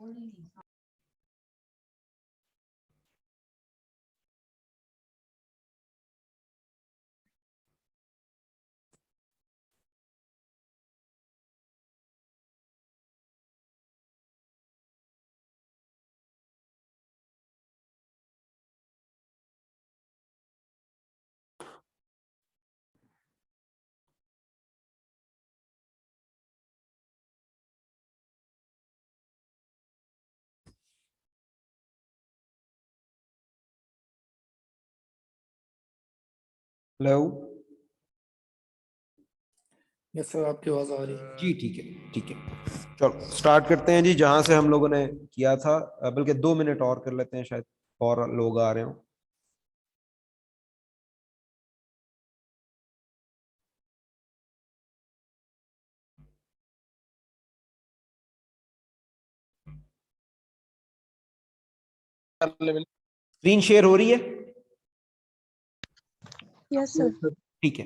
Hello yes sir, आपकी आवाज आ रही है। जी, ठीक है ठीक है, चलो स्टार्ट करते हैं जी, जहां से हम लोगों ने किया था। बल्कि 2 मिनट और कर लेते हैं, शायद और लोग आ रहे हो। स्क्रीन शेयर हो रही है? Yes sir. ठीक है।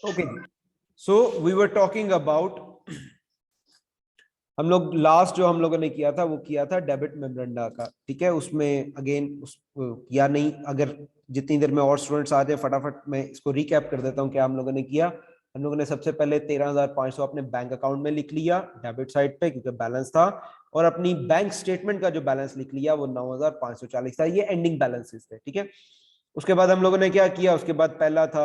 Okay, so we were talking about, हम लोग लास्ट जो हम लोगों ने किया था वो किया था डेबिट मेमोरेंडा का। ठीक है, उसमें अगेन उस या नहीं, अगर जितनी देर में और स्टूडेंट्स आ जाए फटाफट मैं इसको रिकैप कर देता हूँ क्या हम लोगों ने किया। हम लोगों ने सबसे पहले 13,500 अपने बैंक अकाउंट में लिख लिया डेबिट साइड पे, क्योंकि बैलेंस था, और अपनी बैंक स्टेटमेंट का जो बैलेंस लिख लिया वो 9,540 था। ये एंडिंग बैलेंसेस थे। ठीक है, उसके बाद हम लोगों ने क्या किया, उसके बाद पहला था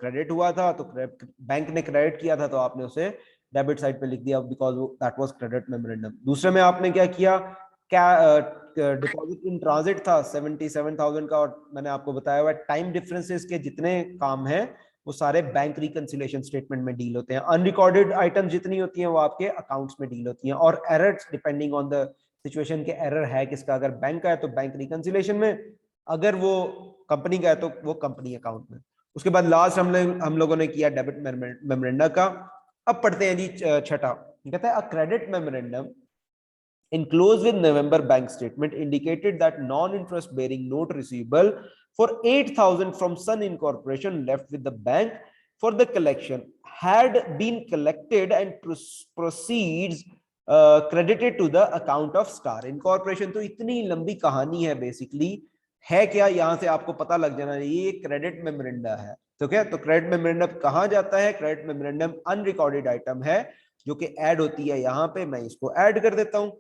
क्रेडिट हुआ था, तो बैंक ने क्रेडिट किया था तो आपने उसे डेबिट साइड पे लिख दिया, because that was credit memorandum. दूसरे में आपने क्या किया, क्या डिपॉजिट इन ट्रांजिट था 77,000 का, और मैंने आपको बताया हुआ टाइम डिफरेंसेस के जितने काम हैं वो सारे बैंक रिकंसिलिएशन स्टेटमेंट में डील होते हैं। अनरिकॉर्डेड आइटम जितनी होती हैं वो आपके अकाउंट्स में डील होती हैं, और errors depending on the situation के एरर है किसका, अगर बैंक का है तो बैंक रिकंसिलिएशन में, अगर वो कंपनी का है तो वो कंपनी अकाउंट में। उसके बाद लास्ट हम लोगों ने किया डेबिट मेमोरेंडम का। अब पढ़ते हैं जी छठा, कहता है a credit memorandum enclosed with November bank statement indicated that non-interest bearing note receivable for 8,000 from Sun Incorporation left with the bank for the collection had been collected and proceeds credited to the account of Star Incorporation। तो इतनी लंबी कहानी है basically, है क्या यहां से आपको पता लग जाना चाहिए, ये क्रेडिट मेमोरेंडम है। तो क्या, तो क्रेडिट मेमोरेंडम कहां जाता है, क्रेडिट मेमोरेंडम अनरिकॉर्डेड आइटम है जो कि ऐड होती है यहां पे, मैं इसको ऐड कर देता हूं।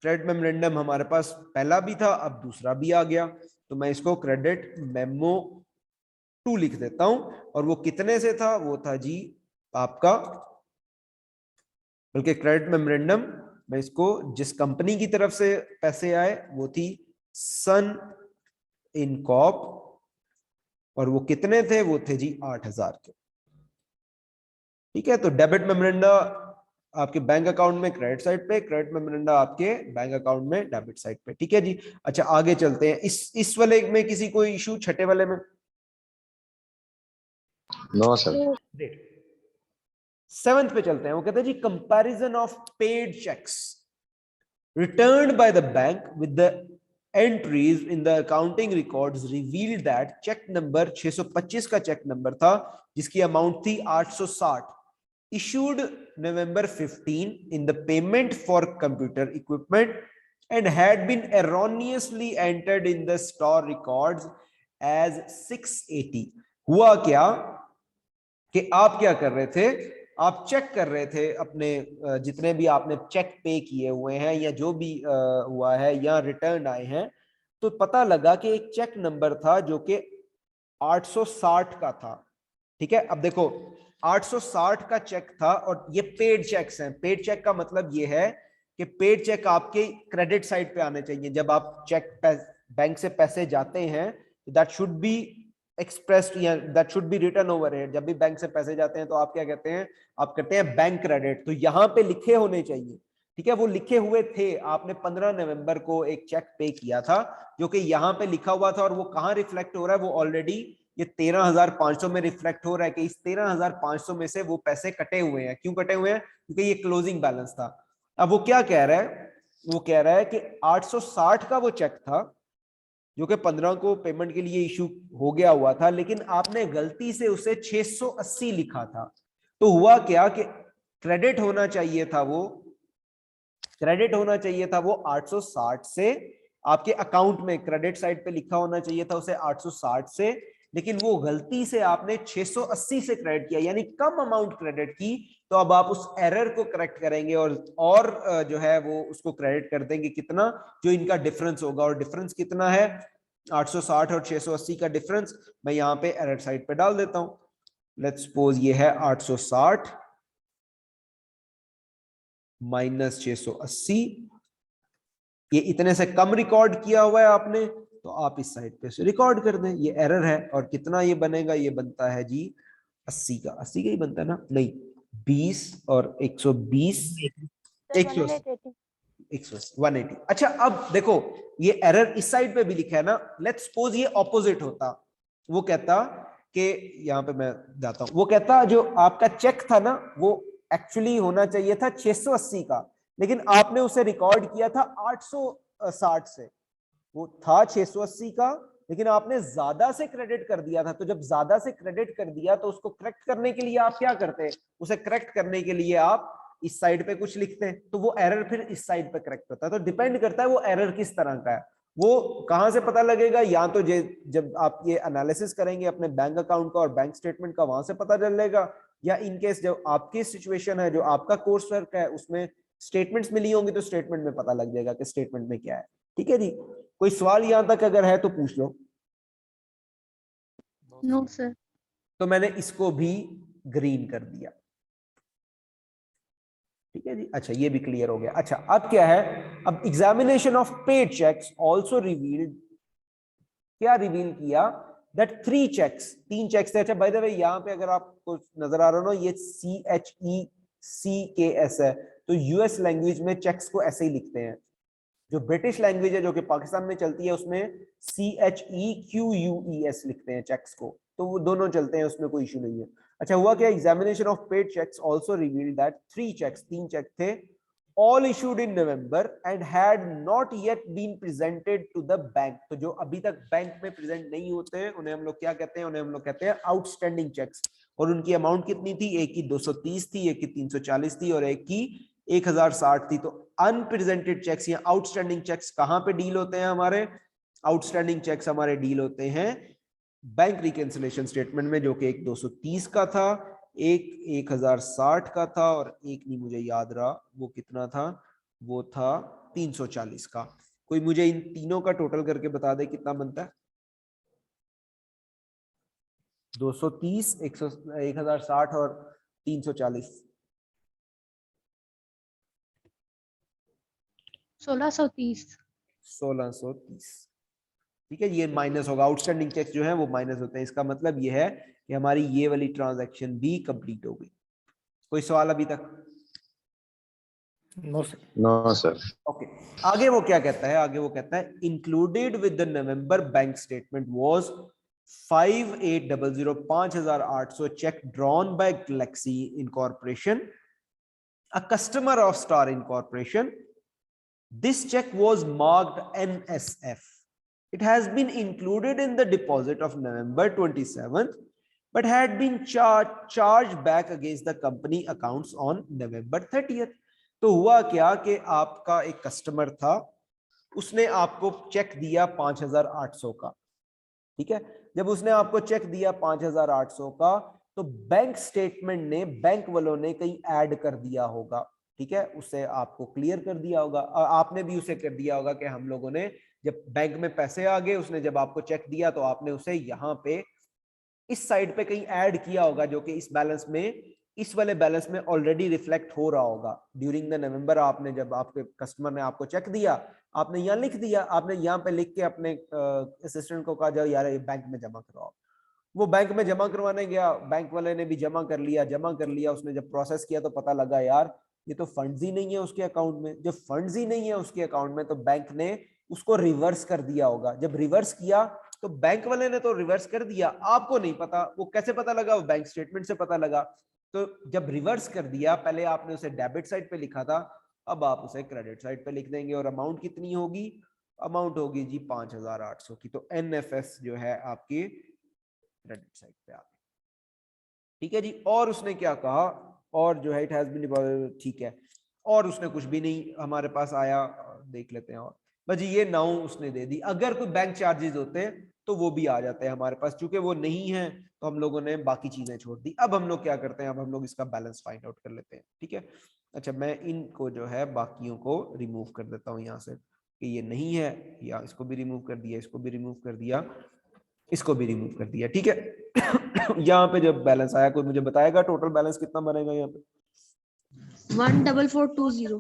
क्रेडिट मेमोरेंडम हमारे पास पहला भी था, अब दूसरा भी आ गया, तो मैं इसको क्रेडिट मेमो 2 लिख देता हूं। और वो कितने से था, वो था जी आपका, बल्कि क्रेडिट मेमोरेंडम मैं इसको जिस कंपनी की तरफ से पैसे आए वो थी सन इनकॉप, और वो कितने थे, वो थे जी 8,000 के। ठीक है, तो डेबिट मेमोरेंडा आपके बैंक अकाउंट में क्रेडिट साइड पे, क्रेडिट मेमोरेंडा आपके बैंक अकाउंट में डेबिट साइड पे। ठीक है जी, अच्छा आगे चलते हैं। इस वाले में किसी कोई इशू, छठे वाले में? No sir. ग्रेट, 7th पे चलते हैं। वो कहते हैं जी comparison of paid cheques returned by the bank with the entries in the accounting records revealed that check number 625 का चेक नंबर था जिसकी अमाउंट थी 860, issued November 15 in the payment for computer equipment and had been erroneously entered in the store records as 680। हुआ क्या कि आप क्या कर रहे थे, आप चेक कर रहे थे अपने जितने भी आपने चेक पे किए हुए हैं या जो भी हुआ है या रिटर्न आए हैं, तो पता लगा कि एक चेक नंबर था जो कि 860 का था। ठीक है, अब देखो 860 का चेक था और ये पेड चेक्स हैं। पेड चेक का मतलब ये है कि पेड चेक आपके क्रेडिट साइड पे आने चाहिए। जब आप चेक बैंक से पैसे जाते हैं दैट शुड बी एक्सप्रेस्ड या that should be written over head. जब भी बैंक से पैसे जाते हैं तो आप क्या कहते हैं, आप कहते हैं बैंक क्रेडिट, तो यहां पे लिखे होने चाहिए। ठीक है, वो लिखे हुए थे, आपने 15 नवंबर को एक चेक पे किया था जो कि यहाँ पे लिखा हुआ था, और वो कहाँ रिफ्लेक्ट हो रहा है, वो ऑलरेडी ये 13,500 में रिफ्लेक्ट हो रहा है कि इस 13,500 में से वो पैसे कटे हुए हैं। क्यों कटे हुए हैं? क्योंकि ये क्लोजिंग बैलेंस था। अब वो क्या कह रहा है, वो कह रहा है कि 860 का वो चेक था जो कि 15 को पेमेंट के लिए इशू हो गया हुआ था, लेकिन आपने गलती से उसे 680 लिखा था। तो हुआ क्या कि क्रेडिट होना चाहिए था वो 860 से, आपके अकाउंट में क्रेडिट साइड पे लिखा होना चाहिए था उसे 860 से, लेकिन वो गलती से आपने 680 से क्रेडिट किया, यानी कम अमाउंट क्रेडिट की। तो अब आप उस एरर को करेक्ट करेंगे और जो है वो उसको क्रेडिट कर देंगे कितना, जो इनका डिफरेंस होगा। और डिफरेंस कितना है? 860 और 680 का डिफरेंस मैं यहाँ पे एरर साइड पे डाल देता हूं। लेट्स सपोज ये है 860 माइनस 680, ये इतने से कम रिकॉर्ड किया हुआ है आपने, तो आप इस साइड पे से रिकॉर्ड कर दें, ये एरर है। और कितना ये बनेगा? ये बनता है जी 80 का, 80 का ही बनता है ना? नहीं, 20 और 120, 180। अच्छा, अब देखो ये एरर इस साइड पे भी लिखा है ना। लेट्स सपोज ये ऑपोजिट होता, वो कहता कि यहाँ पे मैं जाता हूं, वो कहता जो आपका चेक था ना वो एक्चुअली होना चाहिए था 680 का, लेकिन आपने उसे रिकॉर्ड किया था 860 से। वो था 680 का, लेकिन आपने ज्यादा से क्रेडिट कर दिया था। तो जब ज्यादा से क्रेडिट कर दिया तो उसको करेक्ट करने के लिए आप क्या करते हैं? उसे करेक्ट करने के लिए आप इस साइड पे कुछ लिखते हैं, तो वो एरर फिर इस साइड पे करेक्ट होता है। तो डिपेंड करता है वो एरर किस तरह का है। वो कहां से पता लगेगा? या तो जब आप ये एनालिसिस करेंगे अपने बैंक अकाउंट का और बैंक स्टेटमेंट का, वहां से पता चलेगा, या इनकेस जब आपकी सिचुएशन है, जो आपका कोर्स वर्क है, उसमें स्टेटमेंट्स मिली होंगी तो स्टेटमेंट में पता लग जाएगा कि स्टेटमेंट में क्या है। ठीक है जी, कोई सवाल यहां तक अगर है तो पूछ लो। No sir. तो मैंने इसको भी ग्रीन कर दिया। ठीक है जी, अच्छा ये भी क्लियर हो गया। अच्छा, अब क्या है? अब examination of paid checks also revealed, क्या रिवील किया? दैट 3 चेक्स, 3 चेक्स थे। अच्छा बाय द वे, यहाँ पे अगर आपको नजर आ रहा हो ना, ये CHECKS है, तो यूएस लैंग्वेज में चेक्स को ऐसे ही लिखते हैं। जो ब्रिटिश लैंग्वेज है जो कि पाकिस्तान में चलती है, उसमें CHEQUES लिखते हैं चेक्स को। तो वो दोनों चलते हैं, उसमें कोई इशू नहीं है। अच्छा, हुआ क्या? Examination of paid checks also revealed that 3 checks, 3 check थे, all issued in November and had not yet been presented to the bank। तो जो अभी तक बैंक में प्रेजेंट नहीं होते हैं उन्हें हम लोग क्या कहते हैं? उन्हें हम लोग कहते हैं आउटस्टैंडिंग चेक्स। और उनकी अमाउंट कितनी थी? एक की 230 थी, एक की 340 थी, और एक की 1060 थी। तो अनप्रेजेंटेड चेक्स या आउटस्टैंडिंग चेक्स कहां पे डील होते हैं हमारे? आउटस्टैंडिंग चेक्स हमारे डील होते हैं बैंक रिकंसिलिएशन स्टेटमेंट में, जो कि एक 230 का था, एक 1060 का था, और एक नहीं मुझे याद रहा वो कितना था, वो था 340 का। कोई मुझे इन तीनों का टोटल करके बता दे कितना बनता है? 230, 1060 और 340। 1630। 1630। ठीक है, ये माइनस होगा, आउटस्टैंडिंग चेक्स जो है वो माइनस होते हैं। इसका मतलब ये है कि हमारी ये वाली ट्रांजैक्शन भी कंप्लीट हो गई। कोई सवाल अभी तक? No sir. No sir. Okay, आगे वो क्या कहता है? आगे वो कहता है included with the November bank statement was 5800, 5800 check drawn by Galaxy Incorporation, a customer of Star Incorporation. This check was marked NSF. It has been included in the deposit of November 27th, but had been charged back against the company accounts on November 30th. तो हुआ क्या कि आपका एक customer था, उसने आपको check दिया 5800 का। ठीक है, जब उसने आपको चेक दिया 5800 का, तो बैंक स्टेटमेंट ने, बैंक वालों ने कहीं ऐड कर दिया होगा। ठीक है, उसे आपको क्लियर कर दिया होगा, और आपने भी उसे कर दिया होगा कि हम लोगों ने जब बैंक में पैसे आ गए, उसने जब आपको चेक दिया तो आपने उसे यहाँ पे इस साइड पे कहीं ऐड किया होगा, जो कि इस बैलेंस में, इस वाले बैलेंस में ऑलरेडी रिफ्लेक्ट हो रहा होगा। ड्यूरिंग द नवंबर आपने, जब आपके कस्टमर ने आपको चेक दिया, आपने यहाँ लिख दिया, आपने यहाँ पे लिख के अपने असिस्टेंट को कहा जाओ यार ये बैंक में जमा करवाओ। वो बैंक में जमा करवाने गया, बैंक वाले ने भी जमा कर लिया। उसने जब प्रोसेस किया तो पता लगा यार ये तो फंड्स ही नहीं है उसके अकाउंट में। जब फंड्स ही नहीं है उसके अकाउंट में तो बैंक ने उसको रिवर्स कर दिया होगा। जब रिवर्स किया तो बैंक वाले ने तो रिवर्स कर दिया, आपको नहीं पता। वो कैसे पता लगा? वो बैंक स्टेटमेंट से पता लगा। तो जब रिवर्स कर दिया, पहले आपने उसे डेबिट साइड पे लिखा था, अब आप उसे क्रेडिट साइड पे लिख देंगे। और अमाउंट कितनी होगी? अमाउंट होगी जी 5800 की। तो एनएफएस जो है आपकी क्रेडिट साइड पे आ गई। ठीक है जी। और उसने क्या कहा? और जो है इट हैज बीन, ठीक है, और उसने कुछ भी नहीं हमारे पास आया। देख लेते हैं। और बस ये नाउ उसने दे दी। अगर कोई बैंक चार्जेस होते हैं तो वो भी आ जाते हैं हमारे पास, चूंकि वो नहीं है तो हम लोगों ने बाकी चीजें छोड़ दी। अब हम लोग क्या करते हैं? अब हम लोग इसका बैलेंस फाइंड आउट कर लेते हैं। ठीक है। अच्छा, मैं इनको जो है बाकियों को रिमूव कर देता हूँ यहाँ से कि ये नहीं है, या इसको भी रिमूव कर दिया, इसको भी रिमूव कर दिया, इसको भी रिमूव कर दिया। ठीक है। यहाँ पे जब बैलेंस आया, कोई मुझे बताएगा टोटल बैलेंस कितना बनेगा यहाँ पे? 14420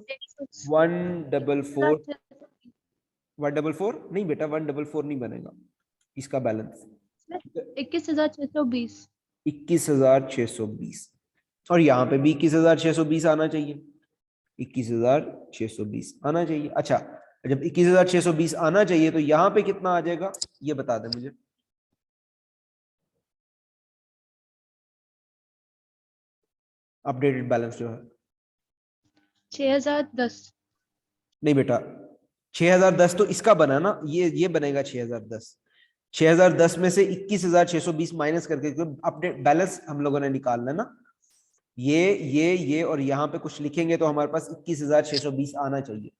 144 144 नहीं बेटा, 144 नहीं बनेगा इसका बैलेंस। 21,620। 21,620। और यहाँ पे भी 21,620 आना चाहिए। 21,620 आना चाहिए। अच्छा, जब 21,620 आना चाहिए तो यहाँ पे कितना आ जाएगा ये बता दे मुझे। अपडेटेड बैलेंस जो है 6010। नहीं बेटा, 6010 तो इसका बना ना, ये बनेगा 6010। 6010 में से 21,620 माइनस करके, अपडेट बैलेंस हम लोगों ने निकालना है ना। ये और यहाँ पे कुछ लिखेंगे तो हमारे पास 21,620 आना चाहिए।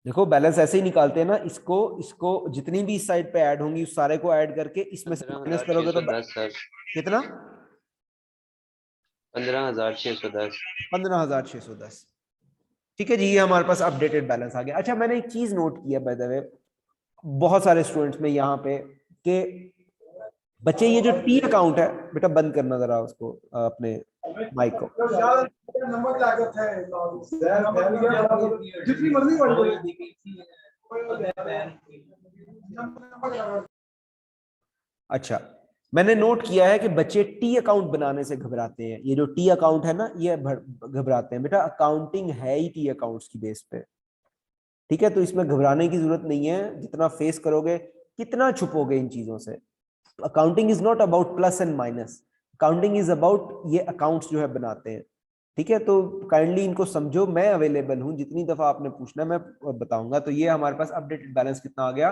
देखो बैलेंस ऐसे ही निकालते हैं ना, इसको इसको जितनी भी इस साइड पे ऐड होंगी उस सारे को ऐड करके इसमें से माइनस करोगे तो 15,610 कितना? 15,610। 15,610। ठीक है जी, ये हमारे पास अपडेटेड बैलेंस आ गया। अच्छा, मैंने एक चीज नोट किया बाय द वे, बहुत सारे स्टूडेंट्स में यहाँ पे, कि बच्चे ये जो टी अकाउंट है, बेटा बंद करना जरा उसको, अपने माइक को। अच्छा, मैंने नोट किया है कि बच्चे टी अकाउंट बनाने से घबराते हैं। ये जो टी अकाउंट है ना, ये घबराते हैं। बेटा अकाउंटिंग है ही टी अकाउंट्स की बेस पे। ठीक है, तो इसमें घबराने की जरूरत नहीं है। जितना फेस करोगे, कितना छुपोगे इन चीजों से। Accounting is not about plus and minus, accounting is about ये अकाउंट्स जो है बनाते हैं। ठीक है, तो काइंडली इनको समझो। मैं अवेलेबल हूं, जितनी दफा आपने पूछना मैं बताऊंगा। तो ये हमारे पास अपडेटेड बैलेंस कितना आ गया?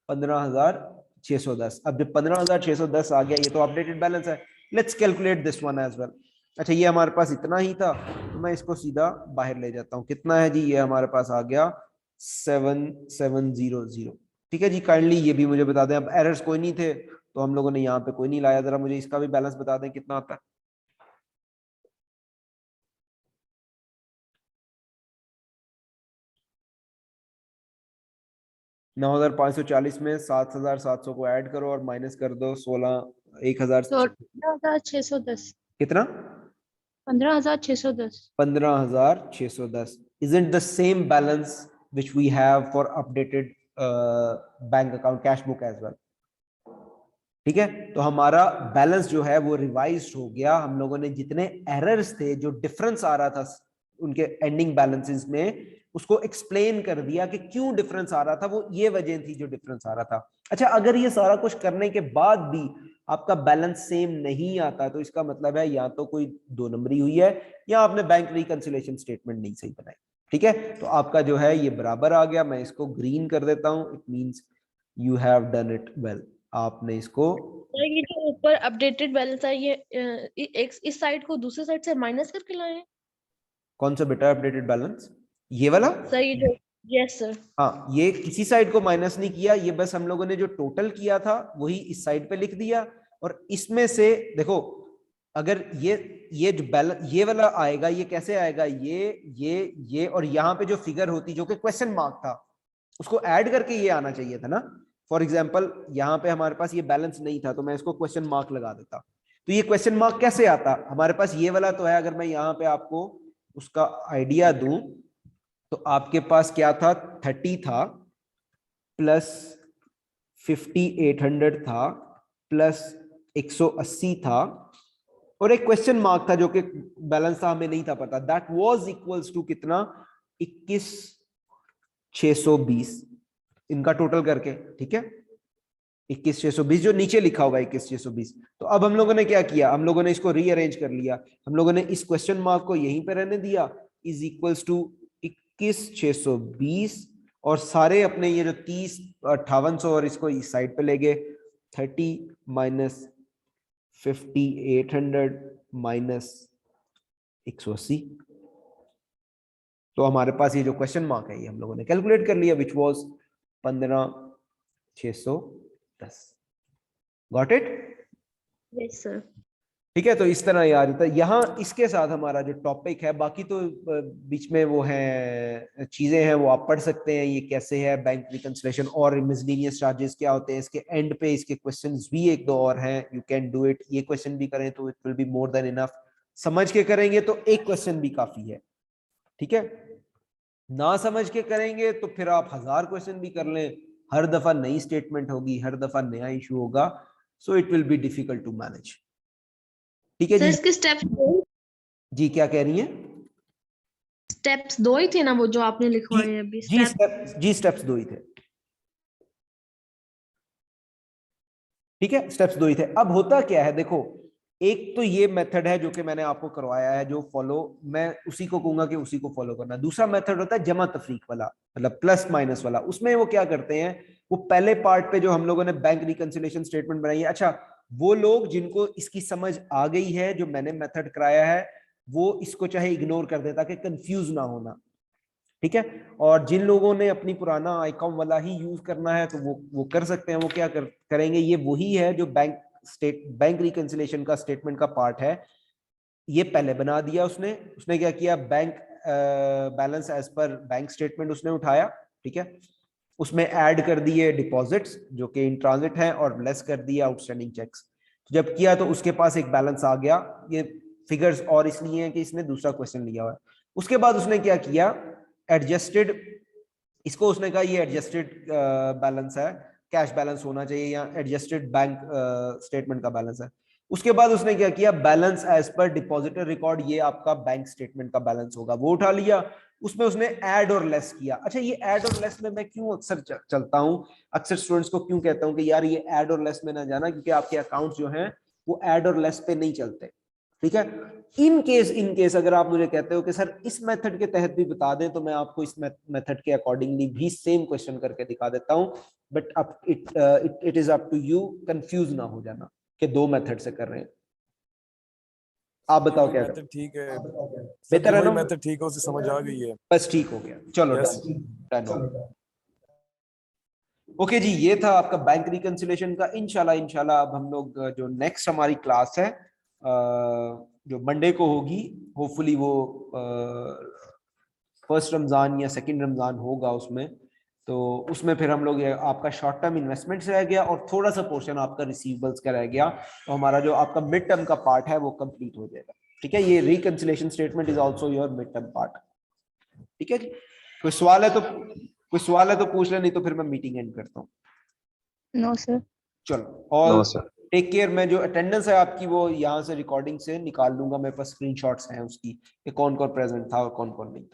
15,610। अब जब 15,610 आ गया, ये तो अपडेटेड बैलेंस है। Let's calculate this one as well. अच्छा, ये हमारे पास इतना ही था, तो मैं इसको सीधा बाहर ले जाता हूँ। कितना है जी? ये हमारे पास आ गया 7700। ठीक है जी, काइंडली ये भी मुझे बता दें। अब एरर्स कोई नहीं थे तो हम लोगों ने यहाँ पे कोई नहीं लाया। जरा मुझे इसका भी बैलेंस बता दें कितना आता है। नौ 9,540 में 7,700 को ऐड करो और माइनस कर दो 16,000। 15,610। कितना? 15,610। 15,610 isn't the same balance which we have for updated bank account cash book as well. ठीक है, तो हमारा बैलेंस जो है वो रिवाइज हो गया। हम लोगों ने जितने एरर्स थे, जो डिफरेंस आ रहा था उनके एंडिंग बैलेंसेस में, उसको एक्सप्लेन कर दिया कि क्यों डिफरेंस आ रहा था। वो ये वजह थी जो डिफरेंस आ रहा था। अच्छा, अगर ये सारा कुछ करने के बाद भी आपका बैलेंस सेम नहीं आता, तो इसका मतलब है या तो कोई दो नंबरी हुई है, या आपने बैंक रिकंसिलिएशन स्टेटमेंट नहीं सही बनाई। ठीक है, तो आपका जो है ये बराबर आ गया। मैं इसको ग्रीन कर देता हूं, it means you have done it well. आपने इसको, ये जो ऊपर अपडेटेड बैलेंस है, ये इस साइड को दूसरे साइड से माइनस करके लाए हैं। कौन सा बेटा अपडेटेड बैलेंस? ये वाला? सर ये जो, यस सर। हाँ, ये किसी साइड को माइनस नहीं किया, ये बस हम लोगों ने जो टोटल किया था वही इस साइड पे लिख दिया। और इसमें से देखो, अगर ये जो बैलेंस ये वाला आएगा, ये कैसे आएगा? ये और यहाँ पे जो फिगर होती जो कि क्वेश्चन मार्क था, उसको ऐड करके ये आना चाहिए था ना। फॉर एग्जाम्पल, यहाँ पे हमारे पास ये बैलेंस नहीं था तो मैं इसको क्वेश्चन मार्क लगा देता। तो ये क्वेश्चन मार्क कैसे आता? हमारे पास ये वाला तो है। अगर मैं यहाँ पे आपको उसका आइडिया दूं, तो आपके पास क्या था, 30 था प्लस 5800 था प्लस 180 था और एक क्वेश्चन मार्क था जो कि बैलेंस था, हमें नहीं था पता। दैट वाज इक्वल्स टू कितना, 21,620 इनका टोटल करके, ठीक है, 21,620 जो नीचे लिखा होगा 21,620। तो अब हम लोगों ने क्या किया, हम लोगों ने इसको रीअरेंज कर लिया। हम लोगों ने इस क्वेश्चन मार्क को यहीं पे रहने दिया, इज इक्वल्स टू 21,620 और सारे अपने ये जो 30 5800 और इसको इस साइड पे ले गए, 30 माइनस 5800 माइनस 180। तो हमारे पास ये जो क्वेश्चन मार्क है ये हम लोगों ने कैलकुलेट कर लिया, which was 15,610। Got it? Yes sir. ठीक है, तो इस तरह याद होता है। यहाँ इसके साथ हमारा जो टॉपिक है, बाकी तो बीच में वो है चीजें हैं वो आप पढ़ सकते हैं, ये कैसे है बैंक रिकंसिलिएशन और मिसलेनियस चार्जेस क्या होते हैं। इसके एंड पे इसके क्वेश्चंस भी एक दो और हैं, यू कैन डू इट। ये क्वेश्चन भी करें तो it will be more than enough. समझ के करेंगे तो एक क्वेश्चन भी काफी है, ठीक है। ना समझ के करेंगे तो फिर आप 1000 क्वेश्चन भी कर लें, हर दफा नई स्टेटमेंट होगी, हर दफा नया इशू होगा, so it will be difficult to manage. ठीक है सर जी। इसके स्टेप्स जी क्या कह रही हैं? स्टेप्स 2 ही थे ना वो जो आपने लिखवाए हैं अभी? स्टेप्स 2 ही थे। ठीक है, स्टेप्स 2 ही थे। अब होता क्या है, देखो, एक तो ये मेथड है जो कि मैंने आपको करवाया है, जो फॉलो मैं उसी को कहूंगा कि उसी को फॉलो करना। दूसरा मेथड होता है जमा तफरीक वाला, मतलब प्लस माइनस वाला। उसमें वो क्या करते हैं, वो पहले पार्ट पे जो हम लोगों ने बैंक रिकंसिलिएशन स्टेटमेंट बनाई है, अच्छा, वो लोग जिनको इसकी समझ आ गई है, जो मैंने मेथड कराया है, वो इसको चाहे इग्नोर कर दे ताकि कंफ्यूज ना होना, ठीक है। और जिन लोगों ने अपनी पुराना आईकॉम वाला ही यूज करना है तो वो कर सकते हैं। वो क्या करेंगे, ये वही है जो बैंक रिकंसिलिएशन का स्टेटमेंट का पार्ट है, ये पहले बना दिया उसने क्या किया, बैंक बैलेंस एज पर बैंक स्टेटमेंट उसने उठाया, ठीक है, उसमें ऐड कर दिए डिपॉजिट्स जो कि इन ट्रांजिट हैं और लेस कर दिया आउटस्टैंडिंग चेक्स। जब किया तो उसके पास एक बैलेंस आ गया। ये फिगर्स और इसलिए हैं कि इसने दूसरा क्वेश्चन लिया हुआ है। उसके बाद उसने क्या किया, एडजस्टेड, इसको उसने कहा ये एडजस्टेड बैलेंस है, कैश बैलेंस होना चाहिए या एडजस्टेड बैंक स्टेटमेंट का बैलेंस है। उसके बाद उसने क्या किया, बैलेंस एज पर डिपॉजिटर रिकॉर्ड, ये आपका बैंक स्टेटमेंट का बैलेंस होगा, वो उठा लिया। उसमें उसने ऐड और लेस किया। अच्छा, ये ऐड और लेस में मैं क्यों अक्सर चलता हूं, अक्सर स्टूडेंट्स को क्यों कहता हूं कि यार ये ऐड और लेस में ना जाना, क्योंकि आपके अकाउंट जो हैं वो ऐड और लेस पे नहीं चलते, ठीक है। इन केस अगर आप मुझे कहते हो कि सर इस मेथड के तहत भी बता दें, तो मैं आपको इस मेथड के अकॉर्डिंगली भी सेम क्वेश्चन करके दिखा देता हूं। बट अब it is up to you, confuse ना हो जाना कि दो मेथड से कर रहे हैं। आप बताओ क्या मेथड ठीक है, बेहतर है वही ना? मेथड ठीक है, उसे समझ आ गई है। बस ठीक हो गया, चलो Yes. डन। ओके जी, ये था आपका बैंक रिकंसिलिएशन का। इंशाल्लाह अब हम लोग जो नेक्स्ट हमारी क्लास है जो मंडे को होगी, होपफुली वो फर्स्ट रमजान या सेकंड रमजान होगा उसमें, तो उसमें फिर हम लोग आपका शॉर्ट टर्म इन्वेस्टमेंट्स रह गया और थोड़ा सा पोर्शन आपका रिसीवेबल्स का रह गया, तो हमारा जो आपका मिड टर्म का पार्ट है वो कंप्लीट हो जाएगा। ठीक है, ये reconciliation statement is also your mid term part. ठीक है जी, कोई सवाल है तो पूछ ले, नहीं तो फिर मैं मीटिंग एंड करता हूँ। No sir. चलो, और टेक केयर। मैं जो अटेंडेंस है आपकी वो यहाँ से रिकॉर्डिंग से निकाल लूंगा, मेरे पास स्क्रीनशॉट्स हैं उसकी कि कौन कौन प्रेजेंट था और कौन कौन नहीं था।